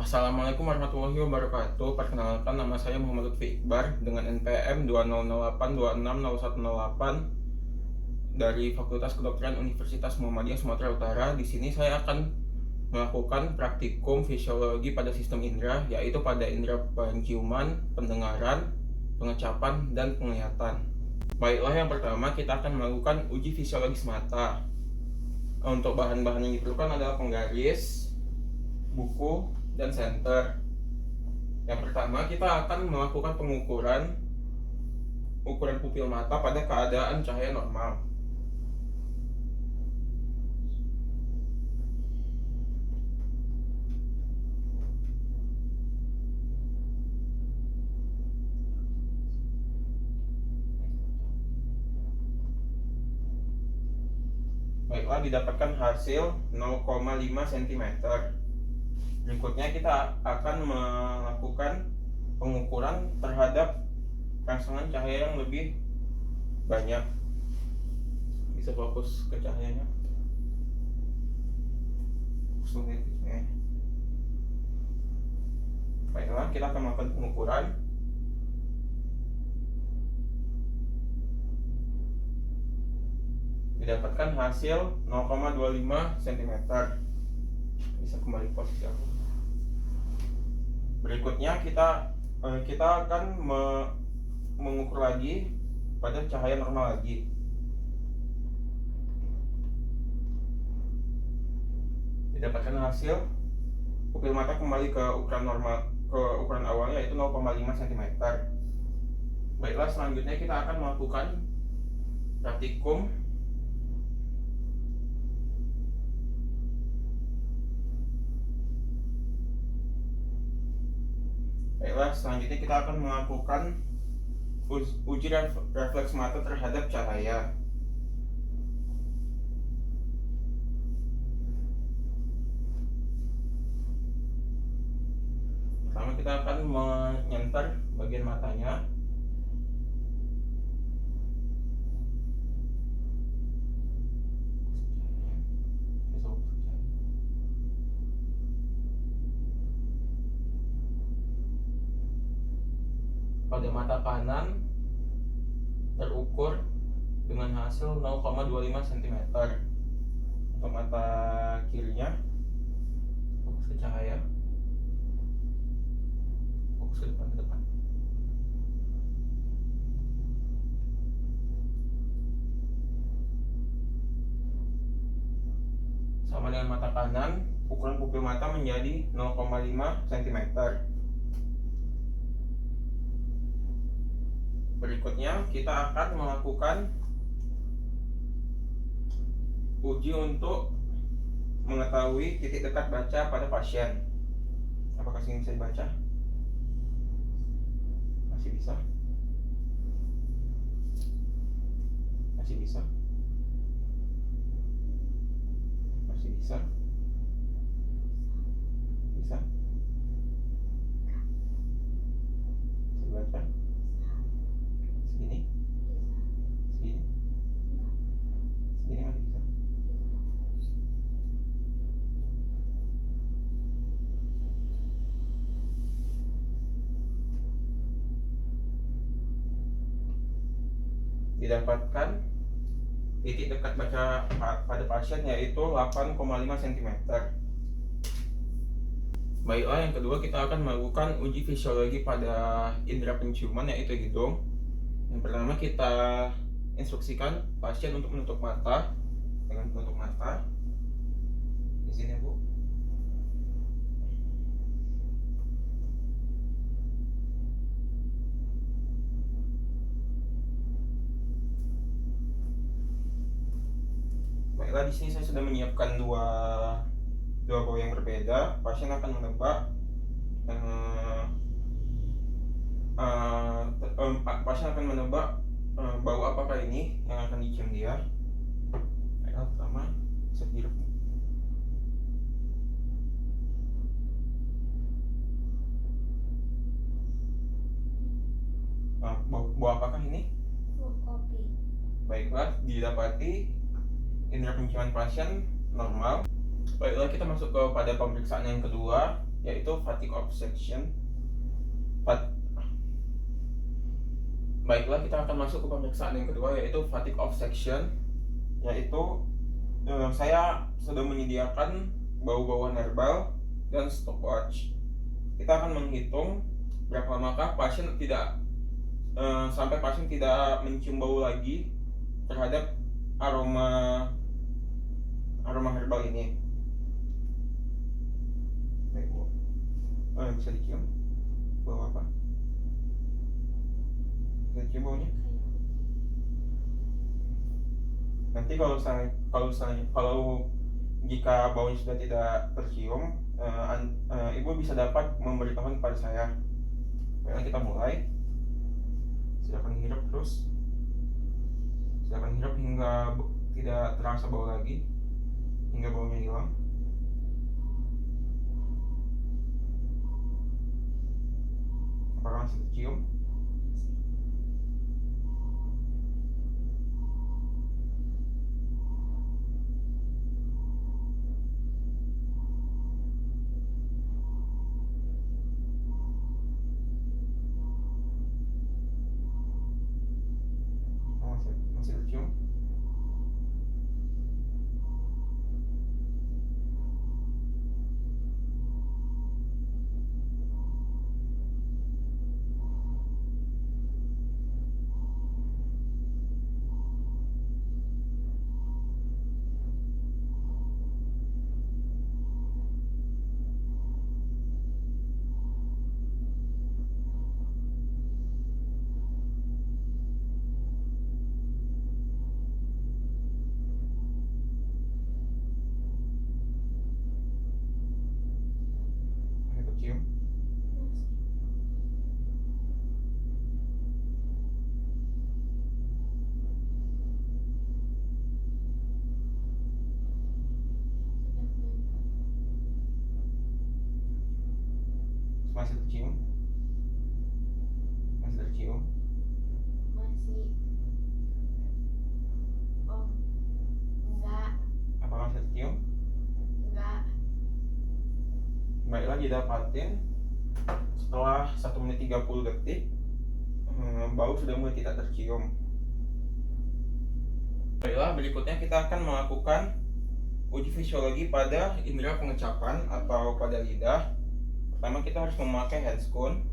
Assalamualaikum warahmatullahi wabarakatuh. Perkenalkan, nama saya Muhammad Lutfi Iqbar dengan NPM 2008260108 dari Fakultas Kedokteran Universitas Muhammadiyah Sumatera Utara. Di sini saya akan melakukan praktikum fisiologi pada sistem indera, yaitu pada indera penciuman, pendengaran, pengecapan, dan penglihatan. Baiklah, yang pertama kita akan melakukan uji fisiologis mata. Untuk bahan-bahan yang diperlukan adalah penggaris, buku, dan senter. Yang pertama kita akan melakukan pengukuran ukuran pupil mata pada keadaan cahaya normal. Baiklah, didapatkan hasil 0,5 cm. Berikutnya kita akan melakukan pengukuran terhadap rangsangan cahaya yang lebih banyak. Bisa fokus ke cahayanya. Baiklah, kita akan melakukan pengukuran. Didapatkan hasil 0,25 cm. Bisa kembali posisi aku. Berikutnya kita akan mengukur lagi pada cahaya normal lagi. Didapatkan hasil pupil mata kembali ke ukuran normal, ke ukuran awalnya, yaitu 0,5 cm. Baiklah, selanjutnya kita akan melakukan praktikum selanjutnya kita akan melakukan uji refleks mata terhadap cahaya. Pertama kita akan menyenter bagian matanya. Pada mata kanan terukur dengan hasil 0,25 cm. Untuk mata kirinya fokus ke cahaya, fokus ke depan. Sama dengan mata kanan, ukuran pupil mata menjadi 0,5 cm. Berikutnya kita akan melakukan uji untuk mengetahui titik dekat baca pada pasien. Apakah ini bisa dibaca? Masih bisa? Masih bisa? Masih bisa? Bisa? Bisa dibaca? Segini? Segini? Segini masih bisa? Didapatkan titik dekat baca pada pasien yaitu 8,5 cm. Baiklah, yang kedua kita akan melakukan uji fisiologi pada indera penciuman yaitu hidung. Yang pertama kita instruksikan pasien untuk menutup mata dengan menutup mata. Di sini, Bu. Baiklah, di sini saya sudah menyiapkan dua bau yang berbeda. Pasien akan menebak pasien akan menebak bau apakah ini yang akan dicium dia. Baiklah, pertama saya hirup. Bau apakah ini? Bau kopi. Baiklah, didapati indera penciuman pasien normal. Baiklah, kita masuk kepada pemeriksaan yang kedua, yaitu fatigue obstruction. Baiklah, kita akan masuk ke pemeriksaan yang kedua, yaitu fatigue obstruction. Yaitu saya sudah menyediakan bau-bauan herbal dan stopwatch. Kita akan menghitung berapa lamakah pasien tidak sampai pasien tidak mencium bau lagi terhadap aroma herbal ini. Baik, Bu. Bisa dicium bau apa? Bisa dicium baunya? Nanti kalau jika baunya sudah tidak tercium, ibu bisa dapat memberitahukan kepada saya. Baiklah, kita mulai. Silakan hirup terus. Silakan hirup hingga tidak terasa bau lagi, hingga baunya hilang. Apakah masih tercium? Masih tercium? Masih tercium? Masih tercium? Masih tercium? Masih. Oh, enggak. Apakah masih tercium? Enggak. Baiklah, didapatin setelah 1 menit 30 detik bau sudah mulai tidak tercium. Baiklah, berikutnya kita akan melakukan uji fisiologi pada indera pengecapan atau pada lidah. Pertama, kita harus memakai headphone.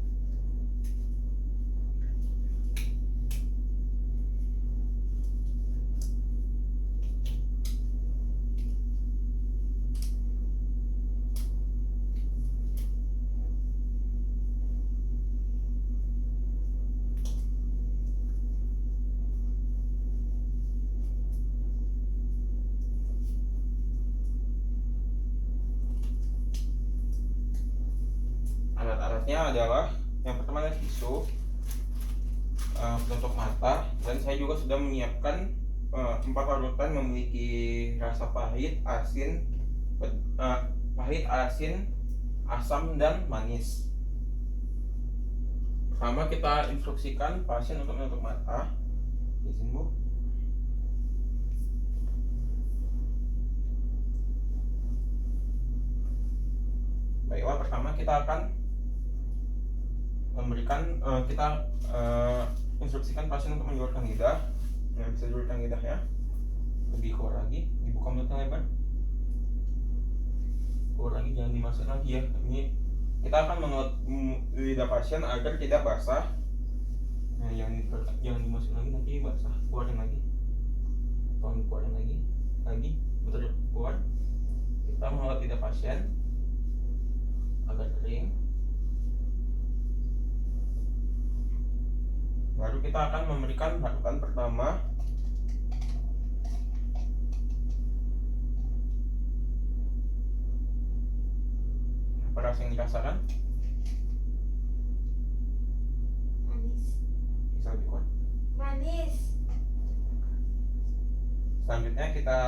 Alat-alatnya adalah yang pertama adalah tisu, penutup mata, dan saya juga sudah menyiapkan 4 larutan memiliki rasa pahit, asin, asam, dan manis. Pertama, kita instruksikan pasien untuk menutup mata. Izin, Bu. Baiklah, pertama kita akan instruksikan pasien untuk mengeluarkan lidah. Bisa dikeluarkan lidah ya. Lebih keluar lagi, dibuka mulutnya lebar. Keluar lagi, jangan dimasukin lagi ya. Ini kita akan mengelut lidah pasien agar tidak basah. Nah, jangan dimasukin lagi, nanti basah. Keluarin lagi. Tolong keluarin lagi, betul, keluar. Kita mengelut lidah pasien agar kering. Baru kita akan memberikan larutan pertama. Apa rasa yang dirasakan? Manis. Bisa lebih kuat. Manis. Selanjutnya kita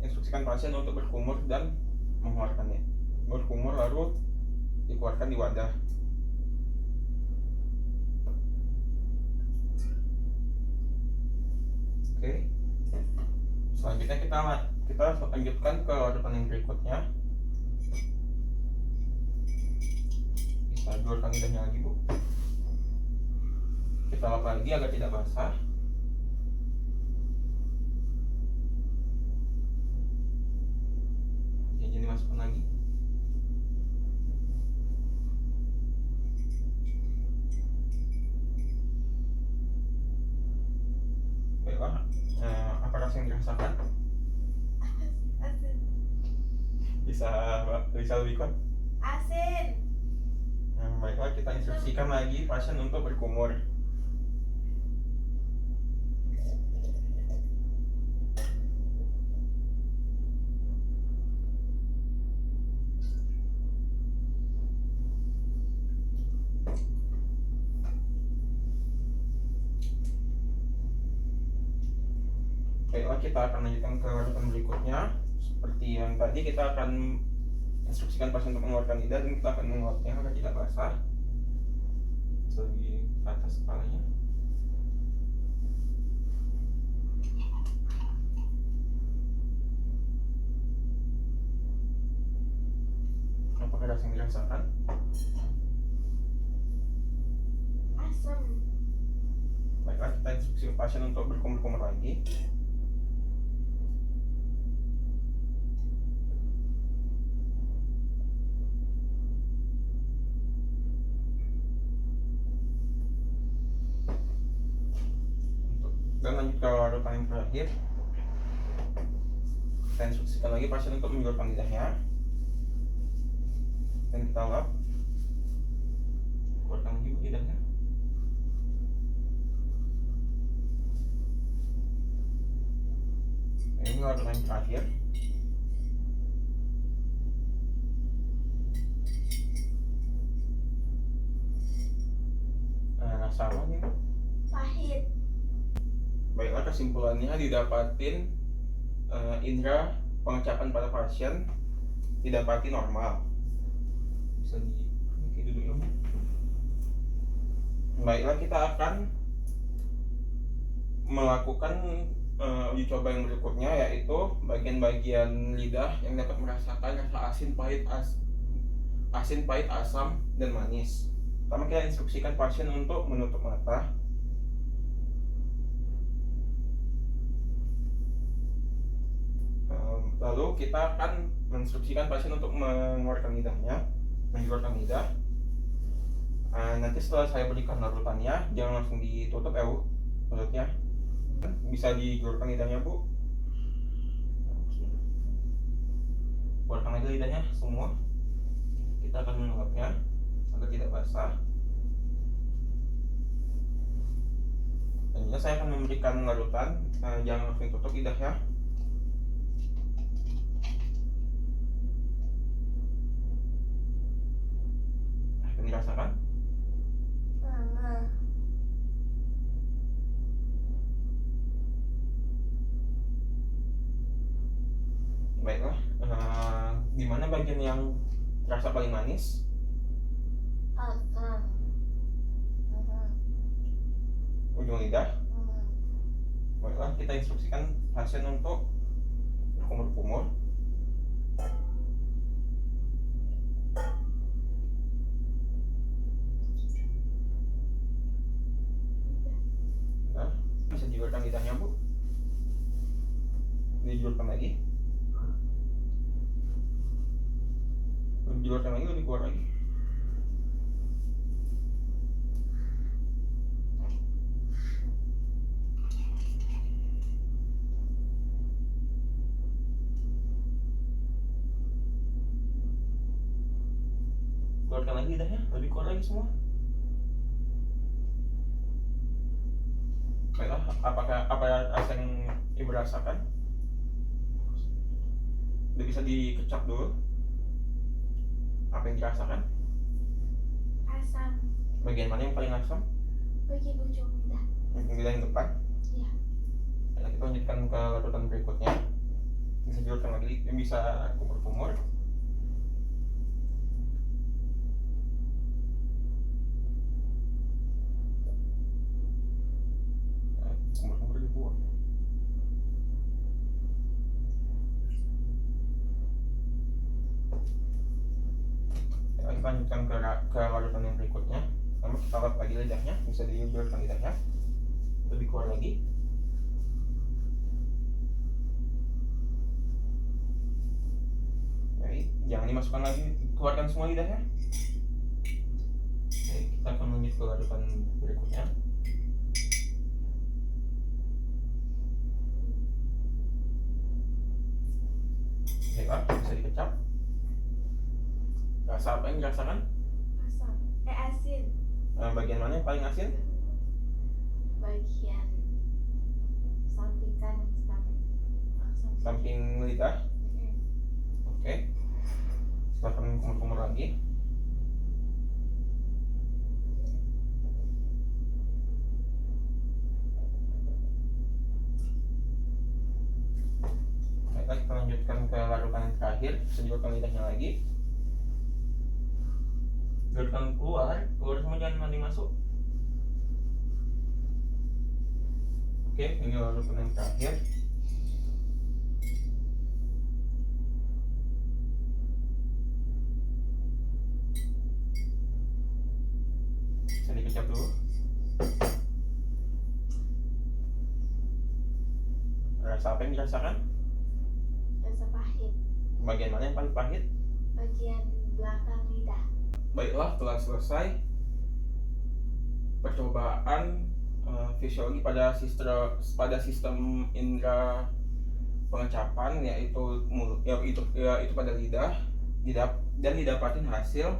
instruksikan pasien untuk berkumur dan mengeluarkannya. Berkumur lalu dikeluarkan di wadah. Oke. Selanjutnya kita lanjutkan ke larutan yang berikutnya. Bisa julurkan lidahnya lagi, Bu. Kita lap lagi agar tidak basah. Jadi masukkan lagi. Baiklah, apa rasa yang dirasakan? Asin. Bisa lebih kuat? Asin. Baiklah, kita instruksikan lagi pasien untuk berkumur. Baiklah, kita akan lanjutkan ke larutan berikutnya. Seperti yang tadi, kita akan instruksikan pasien untuk mengeluarkan lidah dan kita akan menguapnya agar tidak basah. Lebih ke atas kepalanya. Apakah rasa yang dirasakan? Asam. Baiklah, kita instruksi pasien untuk berkumur-kumur lagi. Dan lanjut ke larutan yang terakhir. Kita instruksikan lagi pasien untuk menjulurkan lidahnya. Dan kita lap. Keluarkan lagi lidahnya. Ini larutan yang terakhir. Rasa apa nih? Pahit. Baiklah, kesimpulannya didapatin indera pengecapan pada pasien didapati normal. Bisa duduknya. Baiklah, kita akan melakukan uji coba yang berikutnya, yaitu bagian-bagian lidah yang dapat merasakan rasa asin, pahit, asam, dan manis. Pertama, kita instruksikan pasien untuk menutup mata. Lalu kita akan menginstruksikan pasien untuk mengeluarkan lidahnya, mengeluarkan lidah. Nanti setelah saya berikan larutannya, jangan langsung ditutup ya, Bu, mulutnya. Bisa digeluarkan lidahnya, Bu. Keluarkan lagi lidahnya semua. Kita akan mengelapnya agar tidak basah. Selanjutnya saya akan memberikan larutan, jangan langsung tutup lidahnya. Akan dirasakan? Baiklah, di mana bagian yang terasa paling manis? Asam. Ujung lidah. Baiklah, kita instruksikan pasien untuk berkumur-kumur. Nah, bisa dijulurkan lidahnya, Bu. Dijulurkan lagi. Dijulurkan lagi, lebih keluar lagi. Keluarkan lagi lidahnya, lebih keluar lagi semua. Baiklah, apa rasa yang Ibu rasakan? Udah bisa dikecap dulu. Apa yang dirasakan? Asam. Bagian mana yang paling asam? Bagian ujung lidah. Ujung lidah yang depan. Iya. Nah, kita lanjutkan ke larutan berikutnya. Bisa julurkan lagi, bisa kumur-kumur. Kumur-kumur dibuang. kita lanjutkan ke larutan yang berikutnya. Pertama kita lap lagi lidahnya, bisa diulurkan lidahnya, lebih keluar lagi. Baik, jangan dimasukkan lagi, keluarkan semua lidahnya. Baik, kita akan lanjut ke larutan berikutnya. Baiklah, bisa dikecap. Rasa apa yang dirasakan? Asam. Asin. Bagian mana yang paling asin? Bagian samping kanan Samping lidah. Mm-mm. Oke. Silakan kumur-kumur lagi. Baiklah, kita lanjutkan ke larutan yang terakhir. Sejurkan lidahnya lagi. Biarkan keluar semua, jangan mandi masuk. Oke, ini larutan yang terakhir. Bisa dikecap dulu. Rasa apa yang dirasakan? Rasa pahit. Bagian mana yang paling pahit? Bagian belakang lidah. Baiklah, telah selesai percobaan fisiologi pada sistem indera pengecapan, yaitu mulut, itu pada lidah, dan didapatin hasil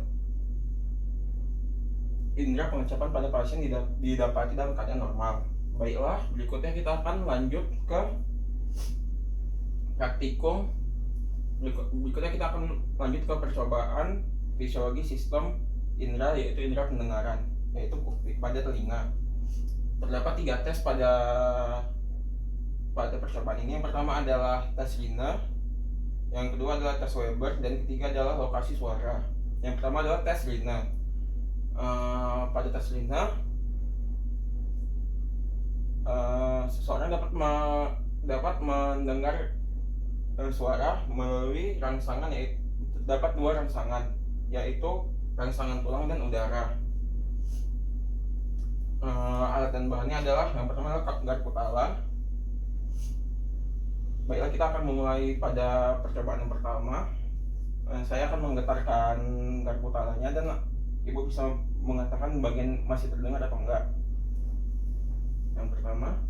indera pengecapan pada pasien didapati dalam keadaan normal. Baiklah, berikutnya kita akan lanjut ke praktikum. Berikutnya kita akan lanjut ke percobaan fisiologi sistem indera, yaitu indera pendengaran, yaitu pada telinga. Terdapat 3 tes pada percobaan ini. Yang pertama adalah tes Rina, yang kedua adalah tes Weber, dan ketiga adalah lokasi suara. Yang pertama adalah tes Rina. Pada tes Rina, seseorang dapat mendengar suara melalui rangsangan, yaitu dapat 2 rangsangan, yaitu rangsangan tulang dan udara. Alat dan bahannya adalah, yang pertama adalah garpu tala. Baiklah, kita akan memulai pada percobaan yang pertama. Saya akan menggetarkan garpu talanya dan ibu bisa mengatakan bagian masih terdengar atau enggak. Yang pertama,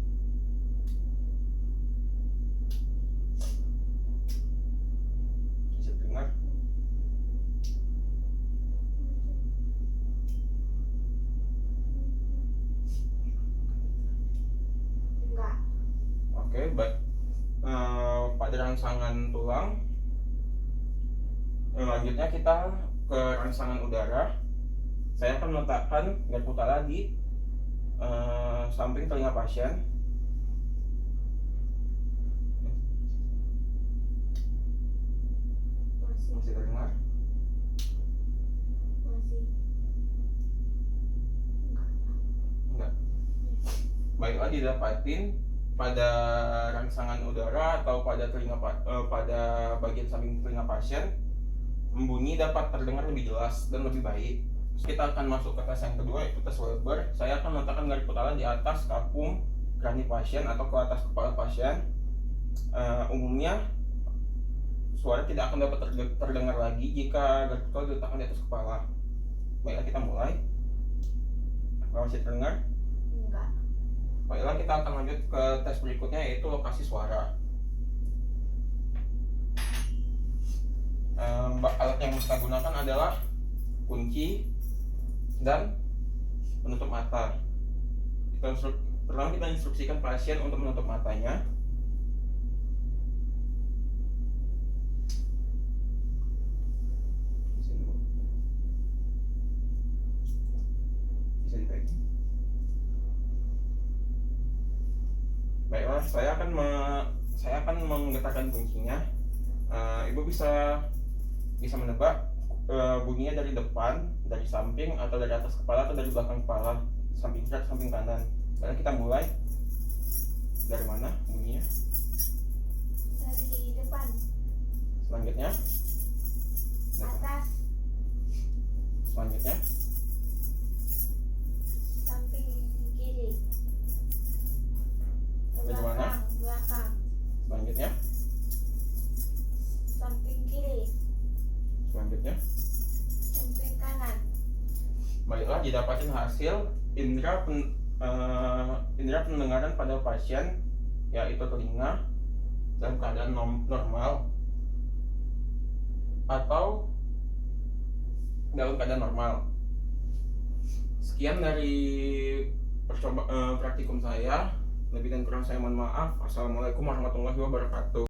bisa terdengar. Enggak. Oke, baik. Pada rangsangan tulang, selanjutnya kita ke rangsangan udara. Saya akan meletakkan garpu tala di samping telinga pasien. Masih terdengar? Masih. Enggak. Baiklah, didapatin pada rangsangan udara atau pada pada bagian samping telinga pasien, bunyi dapat terdengar lebih jelas dan lebih baik. Kita akan masuk ke tes yang kedua, yaitu tes Weber. Saya akan meletakkan garpu tala di atas kapung krani pasien atau ke atas kepala pasien. Umumnya suara tidak akan dapat terdengar lagi jika garpu tala diletakkan di atas kepala. Baiklah, kita mulai. Apakah masih terdengar? Enggak. Baiklah, kita akan lanjut ke tes berikutnya, yaitu lokasi suara. Alat yang kita gunakan adalah kunci dan penutup mata. Pertama kita instruksikan pasien untuk menutup matanya. Bisa dipegang. Baiklah, saya akan menggetarkan kuncinya. Ibu bisa menebak bunyinya dari depan, dari samping, atau dari atas kepala, atau dari belakang kepala, samping kiri, samping kanan. Baiklah, kita mulai. Dari mana bunyinya? Dari depan. Selanjutnya Atas. Selanjutnya, Samping kiri. Bagaimana? Belakang. selanjutnya, Samping kiri. selanjutnya. Samping kanan. Baiklah, didapatkan hasil indera pendengaran pada pasien yaitu telinga dalam keadaan normal atau dalam keadaan normal. Sekian dari praktikum saya. Lebih dan kurang saya mohon maaf. Assalamualaikum warahmatullahi wabarakatuh.